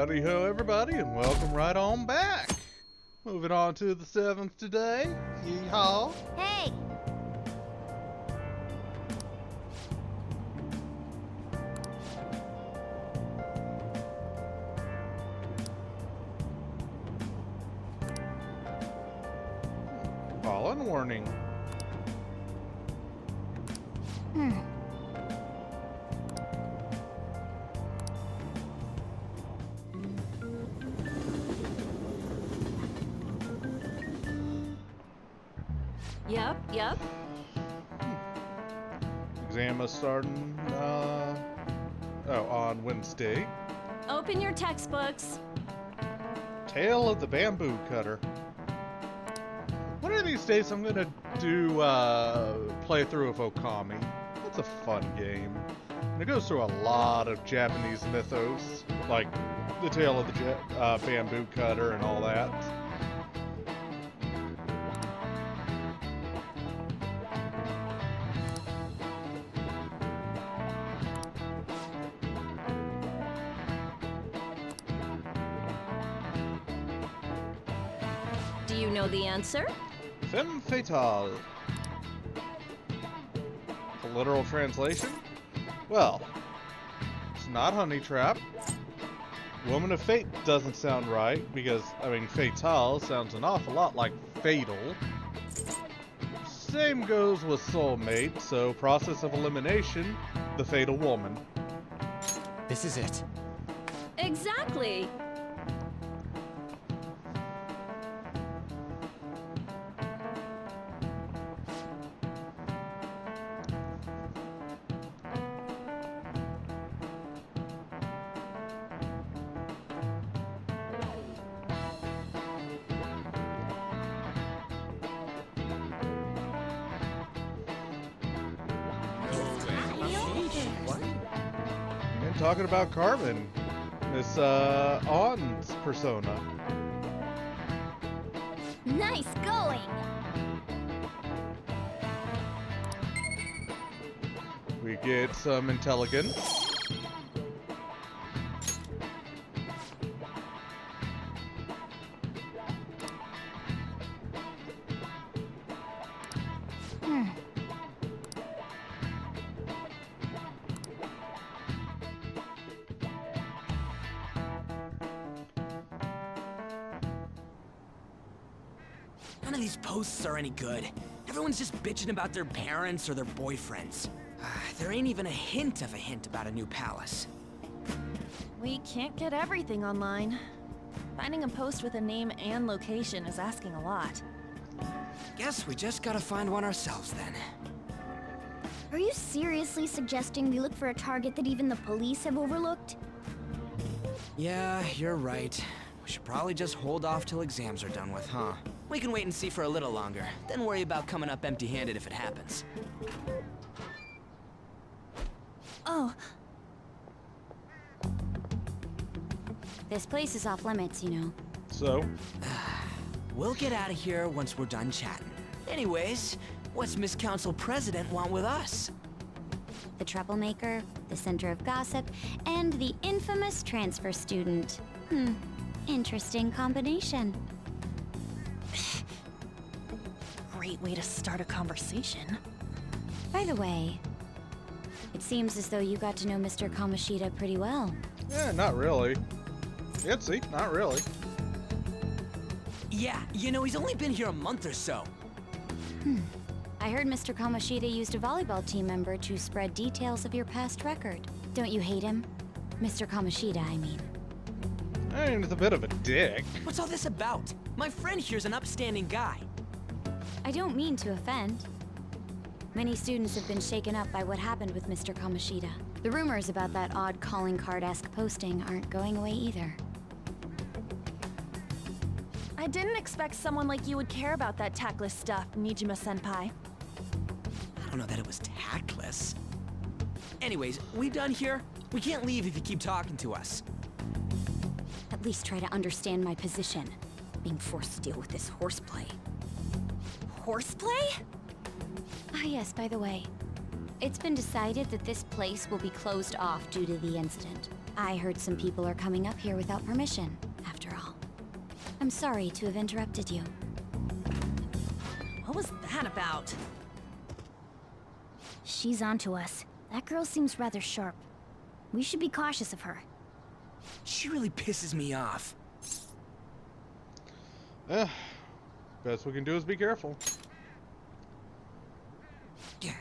Howdy ho, everybody, and welcome right on back. Moving on to the 7th today. Yeehaw. Hey! Pollen warning. Yep. Exam is starting, on Wednesday. Open your textbooks. Tale of the Bamboo Cutter. One of these days I'm gonna do playthrough of Okami. That's a fun game. And it goes through a lot of Japanese mythos, like the Tale of the Bamboo Cutter and all that. Do you know the answer? Femme fatale. The literal translation? Well, it's not honey trap. Woman of fate doesn't sound right because, fatale sounds an awful lot like fatal. Same goes with soulmate, so process of elimination, the fatal woman. This is it. Exactly. And talking about Carmen, Miss On's persona. Nice going. We get some intelligence. None of these posts are any good. Everyone's just bitching about their parents or their boyfriends. There ain't even a hint about a new palace. We can't get everything online. Finding a post with a name and location is asking a lot. Guess we just gotta find one ourselves then. Are you seriously suggesting we look for a target that even the police have overlooked? Yeah, you're right. We should probably just hold off till exams are done with, huh? We can wait and see for a little longer, then worry about coming up empty-handed if it happens. Oh, This place is off limits, you know. So, We'll get out of here once we're done chatting. Anyways, what's Miss Council President want with us? The troublemaker, the center of gossip, and the infamous transfer student. Interesting combination. great way to start a conversation. By the way, it seems as though you got to know Mr. Kamoshida pretty well. yeah, not really. Itsy, not really. Yeah, you know, he's only been here a month or so. I heard Mr. Kamoshida used a volleyball team member to spread details of your past record. Don't you hate him? Mr. Kamoshida, I mean. I mean, it's a bit of a dick. What's all this about? My friend here's an upstanding guy. I don't mean to offend. Many students have been shaken up by what happened with Mr. Kamoshida. The rumors about that odd calling card-esque posting aren't going away either. I didn't expect someone like you would care about that tactless stuff, Nijima-senpai. I don't know that it was tactless. Anyways, we done here? We can't leave if you keep talking to us. At least try to understand my position. Being forced to deal with this horseplay. Horseplay? Ah yes, by the way. It's been decided that this place will be closed off due to the incident. I heard some people are coming up here without permission, after all. I'm sorry to have interrupted you. What was that about? She's onto us. That girl seems rather sharp. We should be cautious of her. She really pisses me off. Best we can do is be careful. Yeah,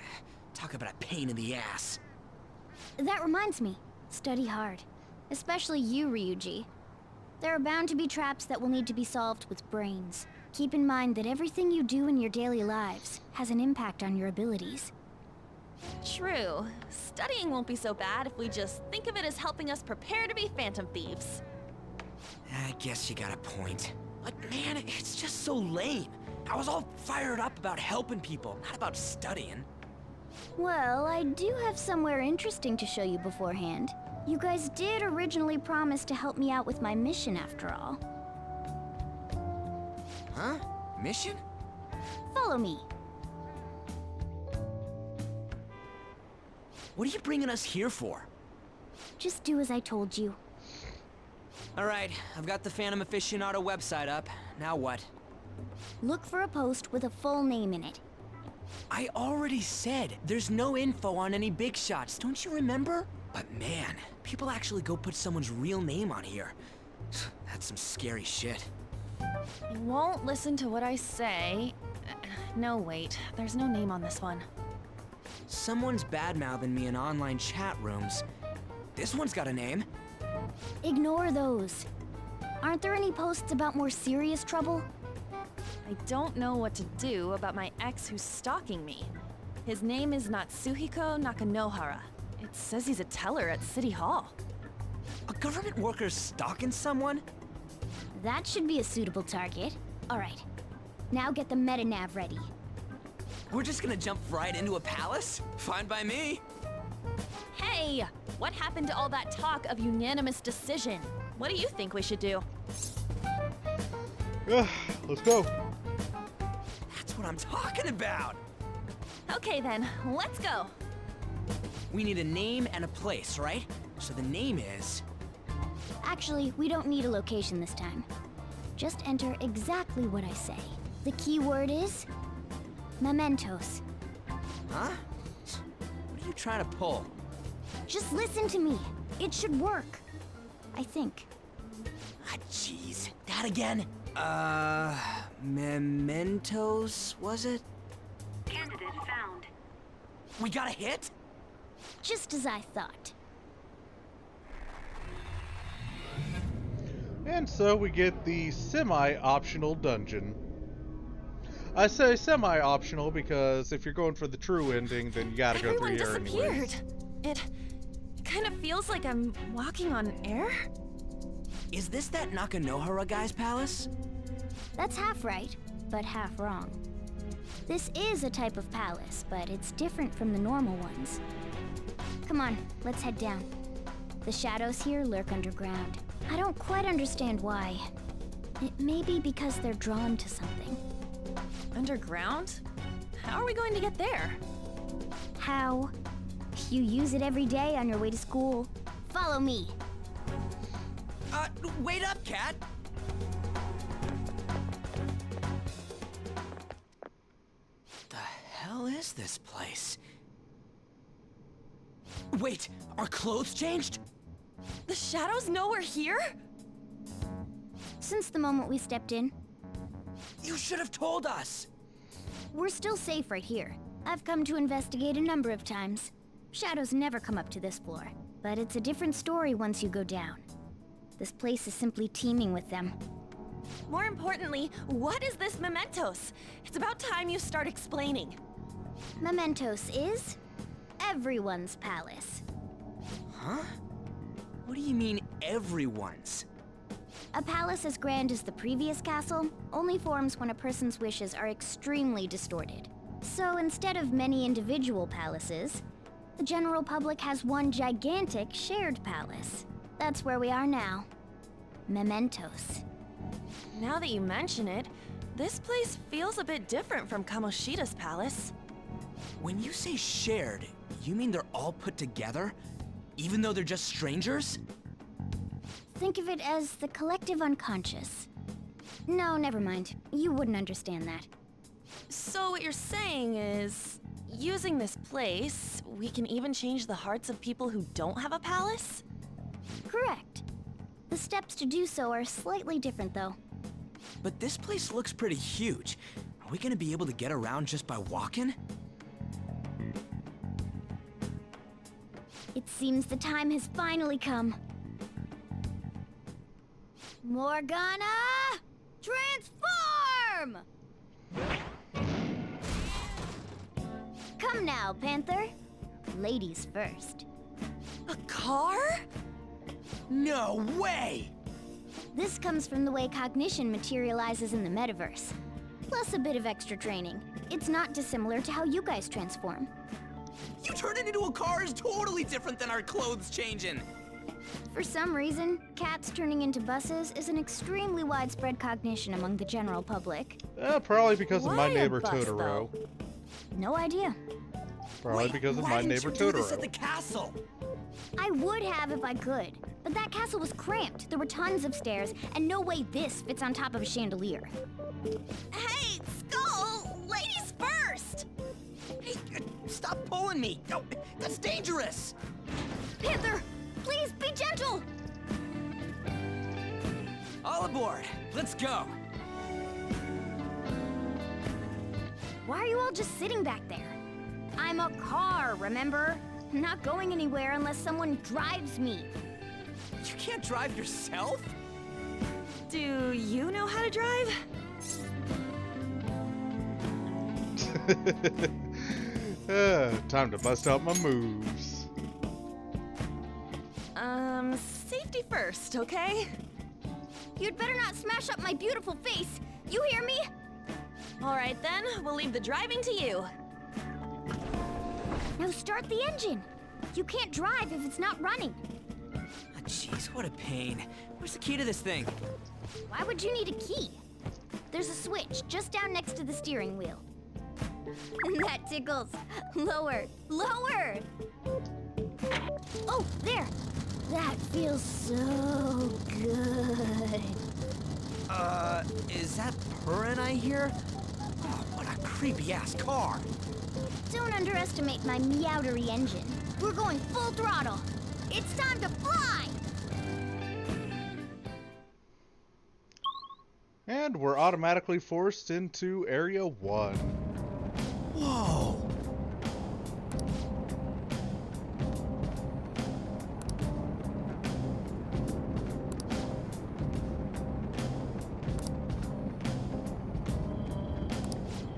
talk about a pain in the ass. That reminds me. Study hard. Especially you, Ryuji. There are bound to be traps that will need to be solved with brains. Keep in mind that everything you do in your daily lives has an impact on your abilities. True. Studying won't be so bad if we just think of it as helping us prepare to be phantom thieves. I guess you got a point. But man, it's just so lame. I was all fired up about helping people, not about studying. Well, I do have somewhere interesting to show you beforehand. You guys did originally promise to help me out with my mission after all. Huh? Mission? Follow me. What are you bringing us here for? Just do as I told you. Alright, I've got the Phantom Aficionado website up. Now what? Look for a post with a full name in it. I already said there's no info on any big shots, don't you remember? But man, people actually go put someone's real name on here. That's some scary shit. You won't listen to what I say. No, wait. There's no name on this one. Someone's bad-mouthing me in online chat rooms. This one's got a name. Ignore those. Aren't there any posts about more serious trouble? I don't know what to do about my ex who's stalking me. His name is Natsuhiko Nakanohara. It says he's a teller at City Hall. A government worker's stalking someone? That should be a suitable target. Alright. Now get the meta-nav ready. We're just gonna jump right into a palace? Fine by me. Hey! What happened to all that talk of unanimous decision? What do you think we should do? Let's go. That's what I'm talking about. Okay then, let's go. We need a name and a place, right? So the name is... Actually, we don't need a location this time. Just enter exactly what I say. The key word is... Mementos. Huh? What are you trying to pull? Just listen to me. It should work. I think. Ah, jeez. That again? Mementos, was it? Candidate found. We got a hit? Just as I thought. And so we get the semi-optional dungeon. I say semi-optional because if you're going for the true ending, then you gotta go through Everyone here disappeared. anyways. It kind of feels like I'm walking on air. Is this that Nakanohara guy's palace? That's half right, but half wrong. This is a type of palace, but it's different from the normal ones. Come on, let's head down. The shadows here lurk underground. I don't quite understand why. It may be because they're drawn to something. Underground? How are we going to get there? How? You use it every day on your way to school. Follow me. Wait up, Cat! The hell is this place? Wait, our clothes changed? The shadows know we're here? Since the moment we stepped in, You should have told us! we're still safe right here. I've come to investigate a number of times. Shadows never come up to this floor, but it's a different story once you go down. This place is simply teeming with them. More importantly, what is this Mementos? It's about time you start explaining. Mementos is everyone's palace. Huh? What do you mean, everyone's? A palace as grand as the previous castle only forms when a person's wishes are extremely distorted. So instead of many individual palaces, the general public has one gigantic shared palace. That's where we are now. Mementos. Now that you mention it, this place feels a bit different from Kamoshida's palace. When you say shared, you mean they're all put together? Even though they're just strangers? Think of it as the collective unconscious. No, never mind. You wouldn't understand that. So what you're saying is, using this place, we can even change the hearts of people who don't have a palace? Correct. The steps to do so are slightly different, though. But this place looks pretty huge. Are we gonna be able to get around just by walking? It seems the time has finally come. Morgana! Transform! Come now, Panther. Ladies first. A car? No way! This comes from the way cognition materializes in the metaverse. Plus a bit of extra training. It's not dissimilar to how you guys transform. You turned it into a car is totally different than our clothes changing. For some reason, cats turning into buses is an extremely widespread cognition among the general public. Probably because of my Why a neighbor bus, Totoro. No idea. Probably Wait, because of why my didn't neighbor you do this Totoro. at the castle? I would have if I could, but that castle was cramped. There were tons of stairs, and no way this fits on top of a chandelier. Hey, Skull! Ladies first! Hey, stop pulling me! No, that's dangerous! Panther, please be gentle! All aboard! Let's go! Why are you all just sitting back there? I'm a car, remember? Not going anywhere unless someone drives me. You can't drive yourself? Do you know how to drive? Time to bust out my moves. Safety first, okay? You'd better not smash up my beautiful face. You hear me? All right then, we'll leave the driving to you. Now start the engine. You can't drive if it's not running. Ah, jeez, what a pain. Where's the key to this thing? Why would you need a key? There's a switch just down next to the steering wheel. That tickles. Lower, lower! Oh, there! That feels so good. Is that purring I hear? Oh, what a creepy-ass car. Don't underestimate my meowdery engine. We're going full throttle. It's time to fly! And we're automatically forced into Area 1. Whoa!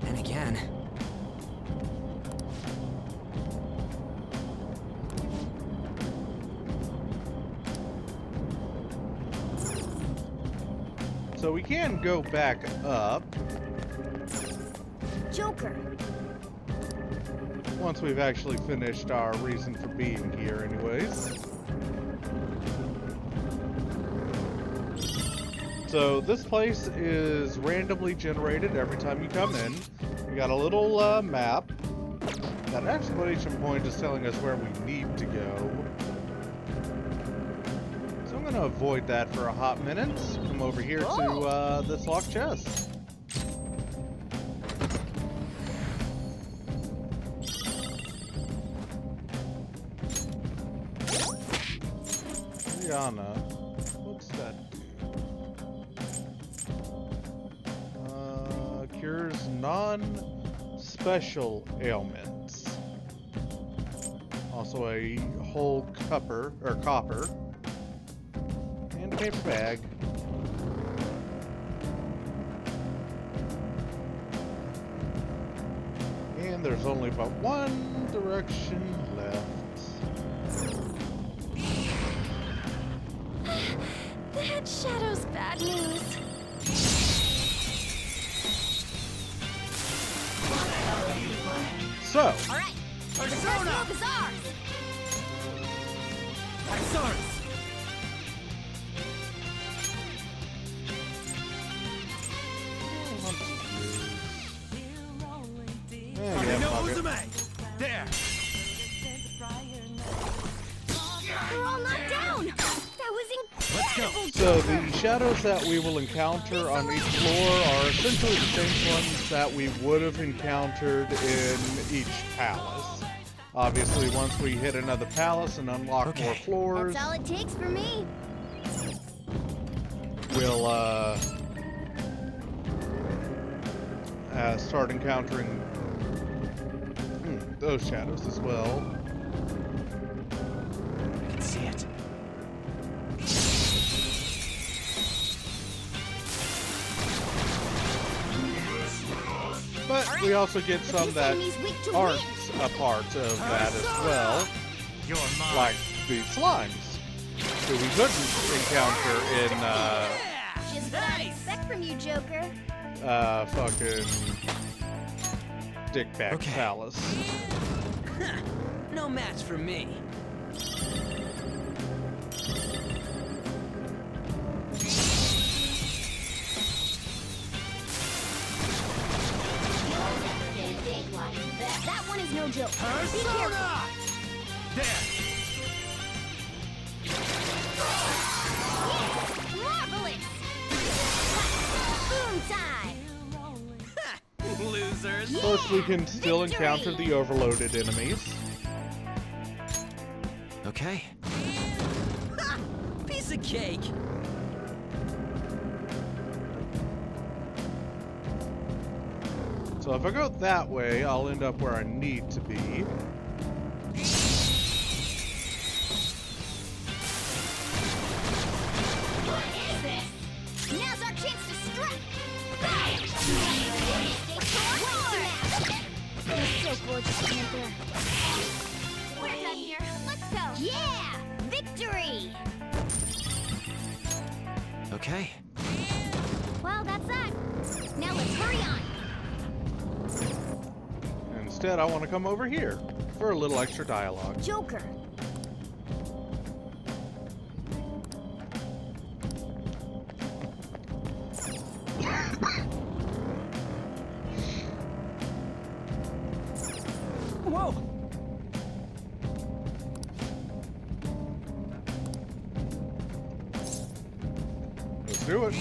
And again. So we can go back up Joker, once we've actually finished our reason for being here anyways. So this place is randomly generated every time you come in. We got a little map. That exclamation point is telling us where we need to go. So I'm gonna avoid that for a hot minute. Come over here to this locked chest. Rihanna, what's that do? Cures non-special ailments. Also a whole copper, and a paper bag. And there's only about one direction left. That shadow's bad news. So, all right. First move is ours. Axaris! There! They're all knocked down. That was incredible. So the shadows that we will encounter on each floor are essentially the same ones that we would have encountered in each palace. Obviously, once we hit another palace and unlock more floors, That's all it takes for me. we'll start encountering those shadows as well. I can see it. But we also get some this that enemy's weak to aren't wind. a part of that as well, You're mine. like the slimes, who we couldn't encounter in Just what I expect from you, Joker. fucking Dickbag Okay. Palace. No match for me. That one is no joke. Be careful. There. Marvelous! Boom time! Losers. Plus, we can still Victory! encounter the overloaded enemies. Okay. Piece of cake. So if I go that way, I'll end up where I need to be. What is this? Now's our chance to strike! You're so gorgeous, Panther. We're done here. Let's go. Yeah! Victory! Okay. Well, that's that. Now let's hurry on. Instead, I want to come over here for a little extra dialogue. Joker. Whoa. Let's do it.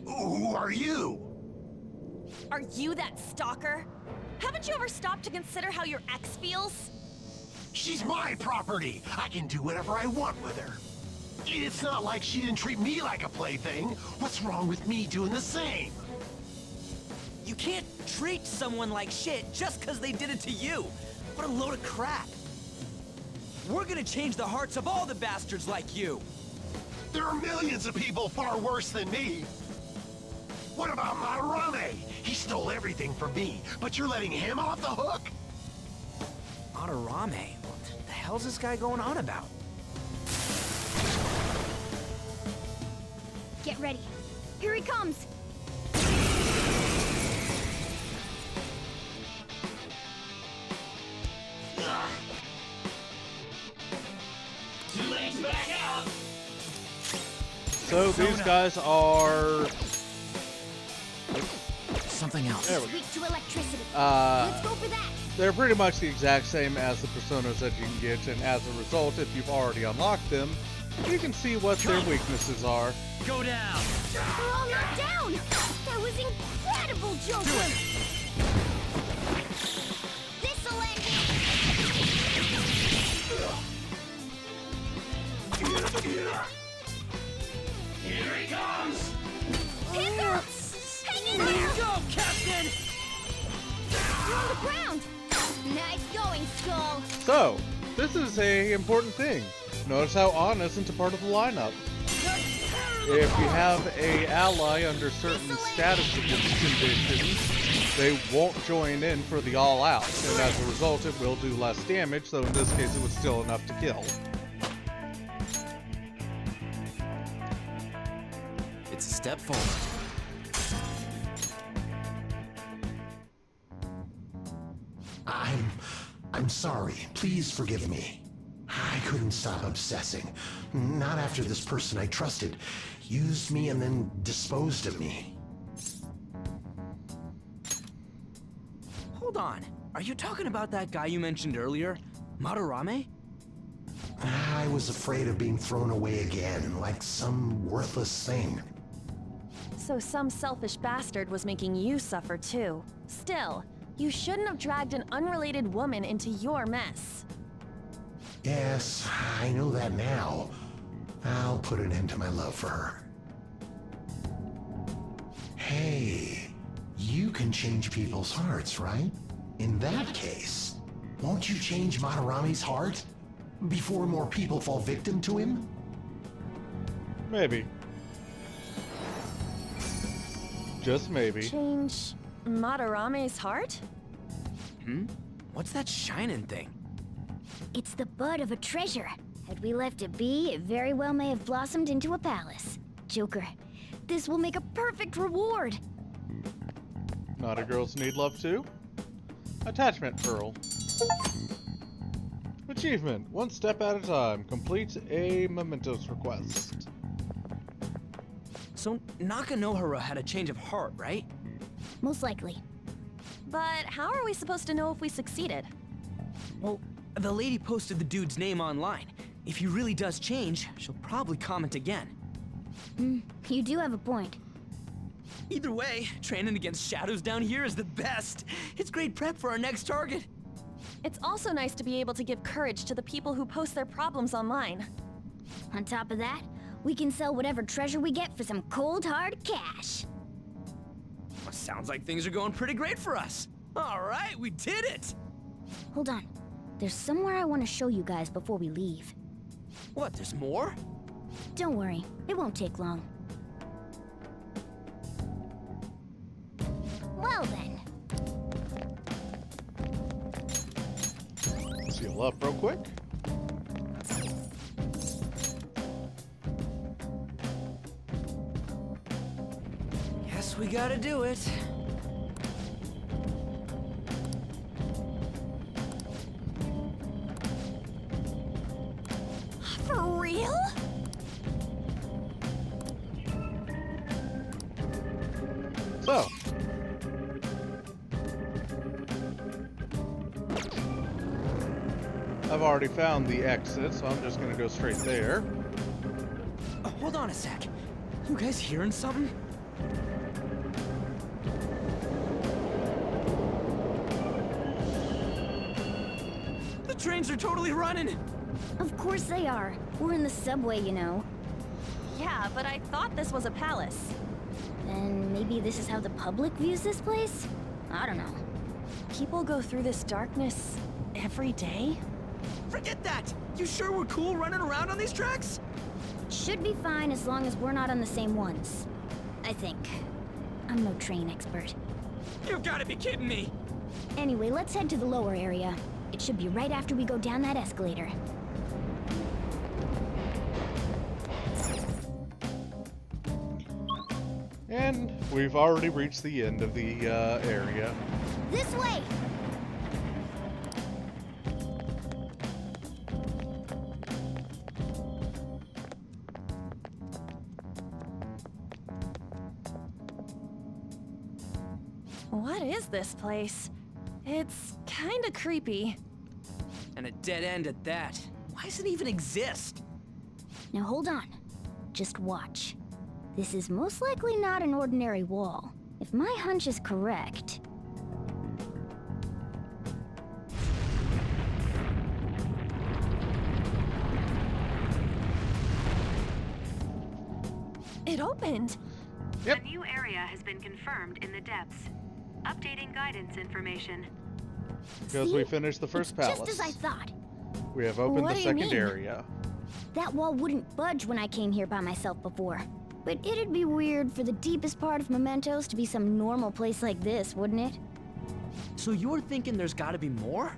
Who are you? Are you that stalker? Haven't you ever stopped to consider how your ex feels? She's my property. I can do whatever I want with her. It's not like she didn't treat me like a plaything. What's wrong with me doing the same? You can't treat someone like shit just because they did it to you. What a load of crap. We're gonna change the hearts of all the bastards like you. There are millions of people far worse than me. What about Madarame? He stole everything from me, but you're letting him off the hook? Madarame? What the hell's this guy going on about? Get ready. Here he comes. So these guys are... Something else. There we go. Weak to electricity. Let's go for that. They're pretty much the exact same as the personas that you can get, and as a result, if you've already unlocked them, you can see what their weaknesses are. Go down! They're all knocked down. That was incredible, Joker. This'll end Here he comes! Panther! Hang in there! Go, Captain! You're on the ground. Nice going, Skull. So, this is a important thing. Notice how On isn't a part of the lineup. If you have a ally under certain status conditions, they won't join in for the all-out, and as a result, it will do less damage, though in this case it was still enough to kill. It's a step forward. I'm sorry. Please forgive me. I couldn't stop obsessing. Not after this person I trusted used me and then disposed of me. Hold on. Are you talking about that guy you mentioned earlier? Madarame? I was afraid of being thrown away again, like some worthless thing. So some selfish bastard was making you suffer too. Still, you shouldn't have dragged an unrelated woman into your mess. Yes, I know that now. I'll put an end to my love for her. Hey, you can change people's hearts, right? In that case, won't you change Madarame's heart? Before more people fall victim to him? Maybe. Just maybe. Change Madarame's heart? What's that shining thing? It's the bud of a treasure. Had we left it be, it very well may have blossomed into a palace. Joker, this will make a perfect reward. Naughty girls need love too? Attachment pearl. Achievement. One step at a time. Complete a Mementos request. So Nakanohara had a change of heart, right? Most likely. But how are we supposed to know if we succeeded? Well, the lady posted the dude's name online. If he really does change, she'll probably comment again. You do have a point. Either way, training against shadows down here is the best. It's great prep for our next target. It's also nice to be able to give courage to the people who post their problems online. On top of that, we can sell whatever treasure we get for some cold hard cash. Well, sounds like things are going pretty great for us. All right, we did it! Hold on. There's somewhere I want to show you guys before we leave. What, there's more? Don't worry, it won't take long. Well then. Seal up real quick. Guess we gotta do it. For real? So. I've already found the exit, so I'm just gonna go straight there. Hold on a sec. You guys hearing something? The trains are totally running! Of course they are. We're in the subway, you know. Yeah, but I thought this was a palace. Then maybe this is how the public views this place? I don't know. People go through this darkness every day? Forget that! You sure we're cool running around on these tracks? Should be fine as long as we're not on the same ones. I think. I'm no train expert. You've gotta be kidding me! Anyway, let's head to the lower area. It should be right after we go down that escalator. And we've already reached the end of the area. This way! What is this place? It's kinda creepy. And a dead end at that. Why does it even exist? Now hold on. Just watch. This is most likely not an ordinary wall. If my hunch is correct... It opened! Yep. A new area has been confirmed in the depths. Updating guidance information. Because we finished the first palace. Just as I thought. We have opened What the do you second mean? area. That wall wouldn't budge when I came here by myself before. But it'd be weird for the deepest part of Mementos to be some normal place like this, wouldn't it? So you're thinking there's gotta be more?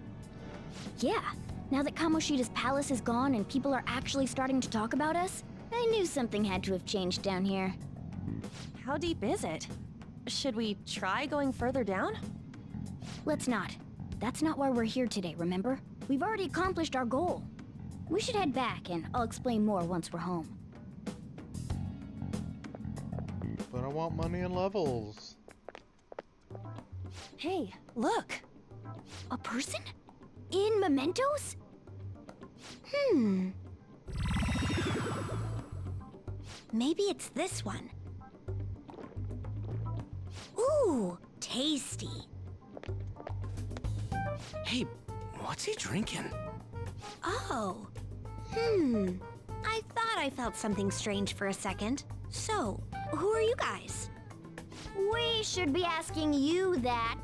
Yeah. Now that Kamoshida's palace is gone and people are actually starting to talk about us, I knew something had to have changed down here. How deep is it? Should we try going further down? Let's not. that's not why we're here today, remember? We've already accomplished our goal. We should head back, and I'll explain more once we're home. But I want money and levels. Hey, look! A person? In Mementos? Maybe it's this one. Ooh, tasty. Hey, what's he drinking? Oh. I thought I felt something strange for a second. So, who are you guys? We should be asking you that.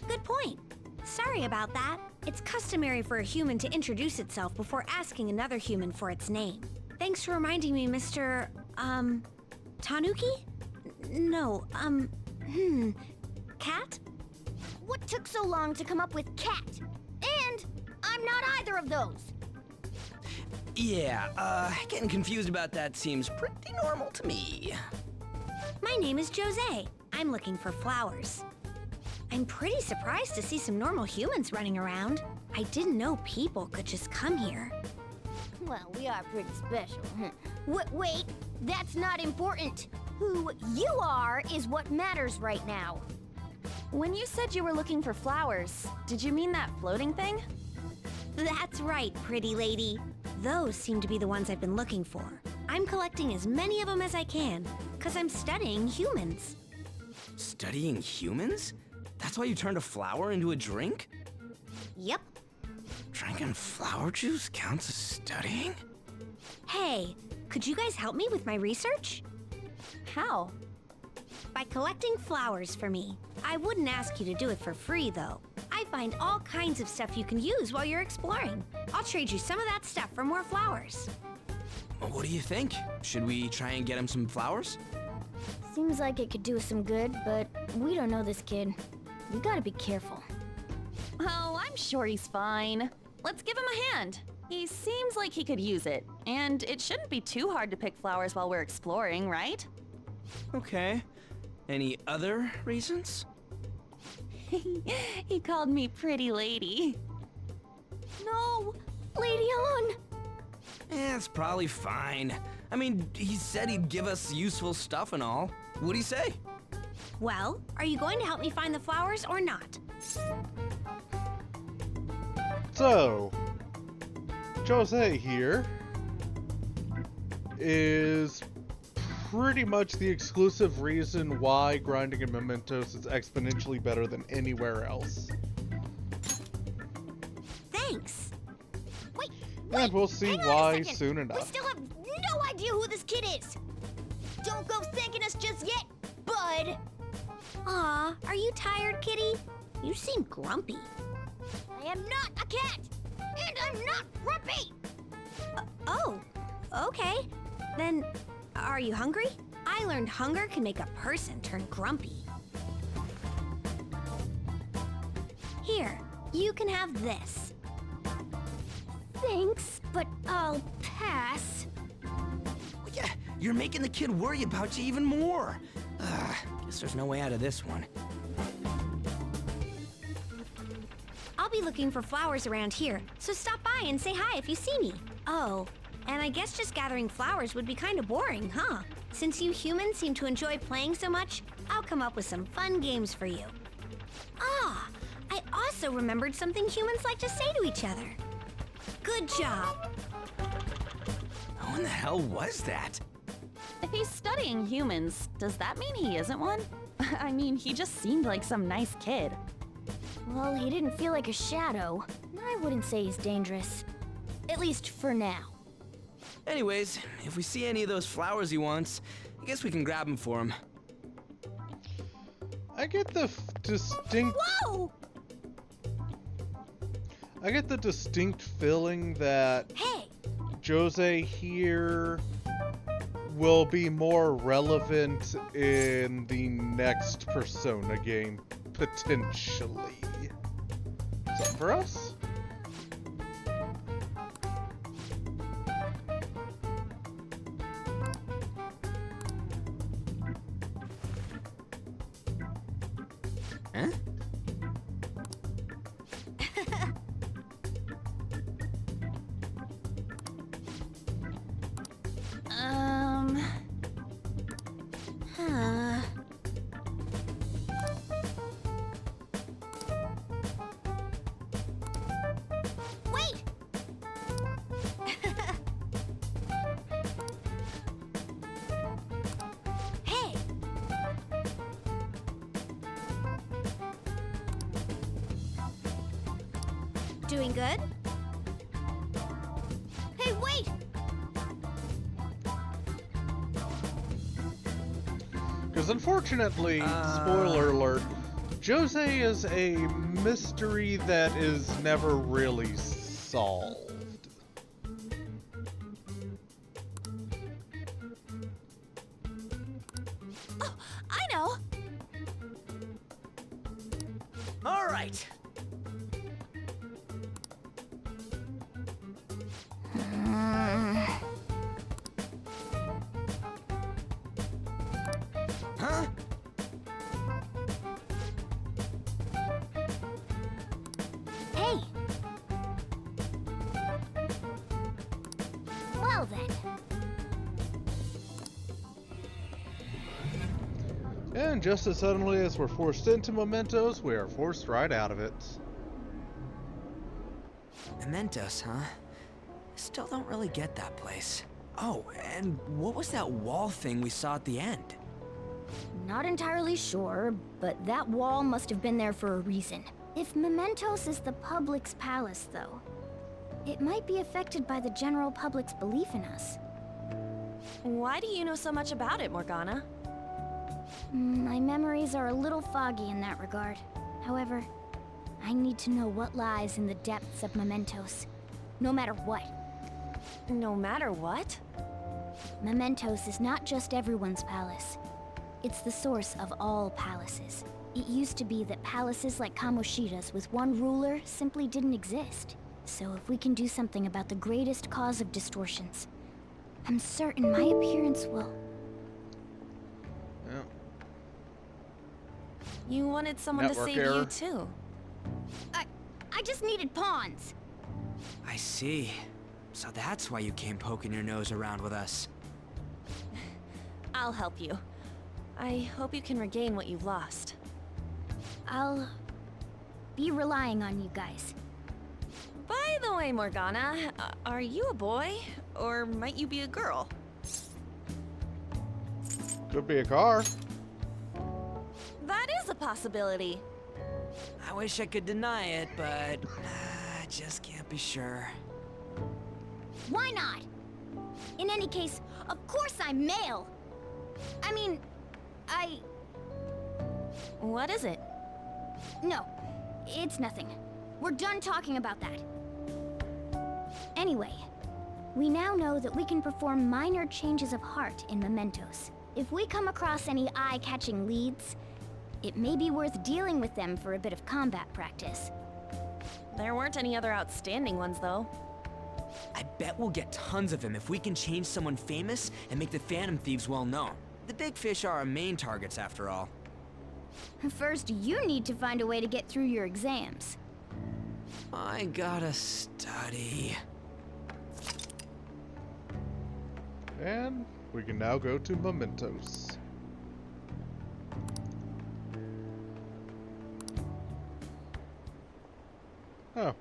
Good point. Sorry about that. It's customary for a human to introduce itself before asking another human for its name. Thanks for reminding me, Mr. Tanuki? No, Cat? What took so long to come up with cat? And I'm not either of those. Yeah, getting confused about that seems pretty normal to me. My name is Jose. I'm looking for flowers. I'm pretty surprised to see some normal humans running around. I didn't know people could just come here. Well, we are pretty special. Wait, that's not important. Who you are is what matters right now. When you said you were looking for flowers, did you mean that floating thing? That's right, pretty lady. Those seem to be the ones I've been looking for. I'm collecting as many of them as I can, because I'm studying humans. Studying humans? That's why you turned a flower into a drink? Yep. Drinking flower juice counts as studying? Hey, could you guys help me with my research? How? By collecting flowers for me. I wouldn't ask you to do it for free, though. I find all kinds of stuff you can use while you're exploring. I'll trade you some of that stuff for more flowers. Well, what do you think? Should we try and get him some flowers? Seems like it could do us some good, but we don't know this kid. We gotta be careful. Oh, I'm sure he's fine. Let's give him a hand. He seems like he could use it, and it shouldn't be too hard to pick flowers while we're exploring, right? Okay. Any other reasons? He called me pretty lady. No! Lady on! It's probably fine. I mean, he said he'd give us useful stuff and all. What'd he say? Well, are you going to help me find the flowers or not? So, Jose here is pretty much the exclusive reason why grinding in Mementos is exponentially better than anywhere else. Thanks. Wait, And we'll see hang on a why second. soon We enough. still have no idea who this kid is. Don't go thanking us just yet, bud. Aw, are you tired, kitty? You seem grumpy. I am not a cat, and I'm not grumpy. Oh, okay. Then, are you hungry? I learned hunger can make a person turn grumpy. Here, you can have this. Thanks, but I'll pass. Well, yeah, you're making the kid worry about you even more. Guess there's no way out of this one. I'll be looking for flowers around here, so stop by and say hi if you see me. Oh, and I guess just gathering flowers would be kind of boring, huh? Since you humans seem to enjoy playing so much, I'll come up with some fun games for you. Ah, I also remembered something humans like to say to each other. Good job. Who in the hell was that? If he's studying humans, does that mean he isn't one? I mean, he just seemed like some nice kid. Well, he didn't feel like a shadow. I wouldn't say he's dangerous. At least for now. Anyways, if we see any of those flowers he wants, I guess we can grab them for him. I get the distinct Whoa! feeling that Hey, Jose here will be more relevant in the next Persona game, potentially. Is that for us? Huh? doing good. Hey, wait! Because unfortunately, spoiler alert, Jose is a mystery that is never really solved. Oh, I know! All right. Huh? Hey! Well then. And just as suddenly as we're forced into Mementos, we are forced right out of it. Mementos, huh? Still don't really get that place. Oh, and what was that wall thing we saw at the end? Not entirely sure, but that wall must have been there for a reason. If Mementos is the public's palace, though, it might be affected by the general public's belief in us. Why do you know so much about it, Morgana? My memories are a little foggy in that regard. However, I need to know what lies in the depths of Mementos, no matter what. No matter what? Mementos is not just everyone's palace. It's the source of all palaces. It used to be that palaces like Kamoshida's with one ruler simply didn't exist. So if we can do something about the greatest cause of distortions, I'm certain my appearance will... Yeah. You wanted someone Network to save error. you too. I just needed pawns. I see. So that's why you came poking your nose around with us. I'll help you. I hope you can regain what you've lost. I'll be relying on you guys. By the way, Morgana, are you a boy? Or might you be a girl? Could be a car. That is a possibility. I wish I could deny it, but I just can't be sure. Why not? In any case, of course I'm male. I mean, What is it? No, it's nothing. We're done talking about that. Anyway, we now know that we can perform minor changes of heart in Mementos. If we come across any eye-catching leads, it may be worth dealing with them for a bit of combat practice. There weren't any other outstanding ones, though. I bet we'll get tons of them if we can change someone famous and make the Phantom Thieves well known. The big fish are our main targets, after all. First, you need to find a way to get through your exams. I gotta study. And we can now go to Mementos. Oh.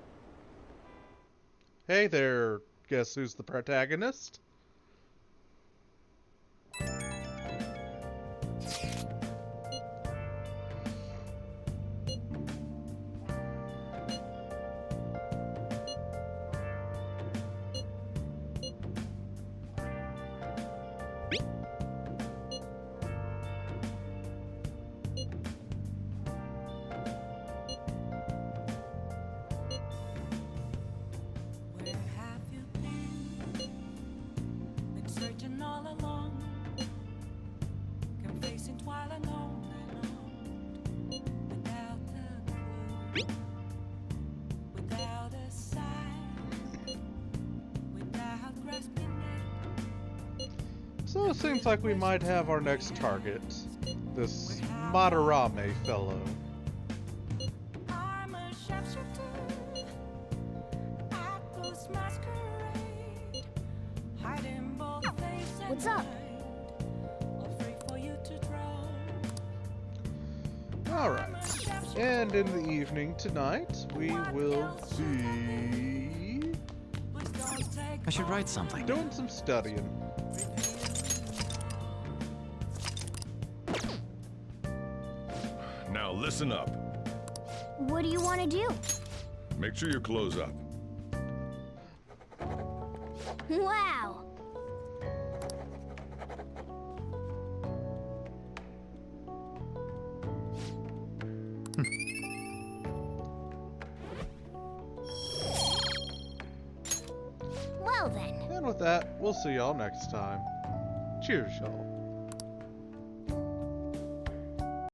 Hey there, guess who's the protagonist? Where have you been? Been searching all along, kept facing twilight on and on, without a clue, without a sign, without grasping it. So it seems like we might have our next target. This Madarame fellow. I'm a sharpshooter at Ghost Masquerade, hiding both face and What's up? mind, afraid for you to draw. Alright. And in the evening tonight, we will be I should write something. doing some studying. Now listen up. What do you want to do? Make sure you close up. Wow! Well then. And with that, we'll see y'all next time. Cheers, y'all.